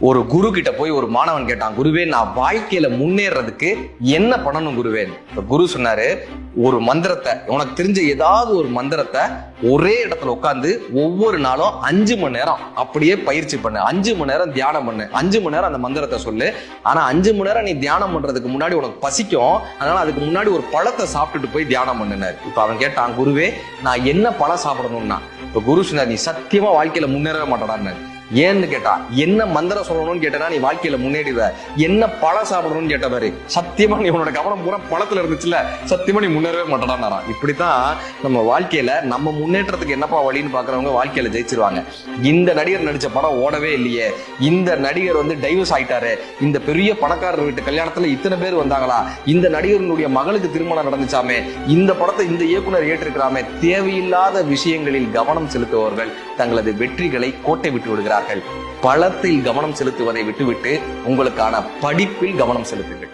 ஒரு குரு கிட்ட போய் ஒரு மாணவன் கேட்டான், குருவே நான் வாழ்க்கையில முன்னேறதுக்கு என்ன பண்ணணும் குருவே? குரு சொன்னாரு, ஒரு மந்திரத்தை, உனக்கு தெரிஞ்ச ஏதாவது ஒரு மந்திரத்தை ஒரே இடத்துல உட்காந்து ஒவ்வொரு நாளும் 5 மணி நேரம் அப்படியே பயிற்சி பண்ணு, 5 மணி நேரம் தியானம் பண்ணு, 5 மணி நேரம் அந்த மந்திரத்தை சொல்லு. ஆனா 5 மணி நேரம் நீ தியானம் பண்றதுக்கு முன்னாடி உனக்கு பசிக்கும், அதனால அதுக்கு முன்னாடி ஒரு பழத்தை சாப்பிட்டுட்டு போய் தியானம் பண்ணுனாரு. இப்ப அவன் கேட்டான், குருவே நான் என்ன பழம் சாப்பிடணும்னா? இப்ப குரு சொன்னார், நீ சத்தியமா வாழ்க்கையில முன்னேறவே மாட்டடான்னு. ஏன்னு கேட்டா, என்ன மந்திரம் சொல்லணும்னு கேட்டா நீ வாழ்க்கையில முன்னேறிடுவ, என்ன பழம் சாப்பிடணும்னு கேட்டவாரு, சத்தியமா நீ உன்னோட கவனம் பூரா பழத்துல இருந்துச்சுல, சத்தியமா நீ முன்னேறவே மாட்டடான்னு. இப்படித்தான் நம்ம வாழ்க்கையில நம்ம முன்னேற்றத்துக்கு என்னப்பா வழின்னு பாக்குறவங்க வாழ்க்கையில ஜெயிச்சிருவாங்க. இந்த நடிகர் நடிச்ச படம் ஓடவே இல்லையே, இந்த நடிகர் டைவர்ஸ் ஆயிட்டாரு, இந்த பெரிய பணக்காரர் வீட்டு கல்யாணத்துல இத்தனை பேர் வந்தாங்களா, இந்த நடிகர்களுடைய மகளுக்கு திருமணம் நடந்துச்சாமே, இந்த படத்தை இந்த இயக்குனர் ஏற்றிருக்கிறாமே, தேவையில்லாத விஷயங்களில் கவனம் செலுத்துபவர்கள் தங்களது வெற்றிகளை கோட்டை விட்டு விடுகிறார்கள். பலத்தில் கவனம் செலுத்துவதை விட்டுவிட்டு உங்களுக்கான படிப்பில் கவனம் செலுத்துங்கள்.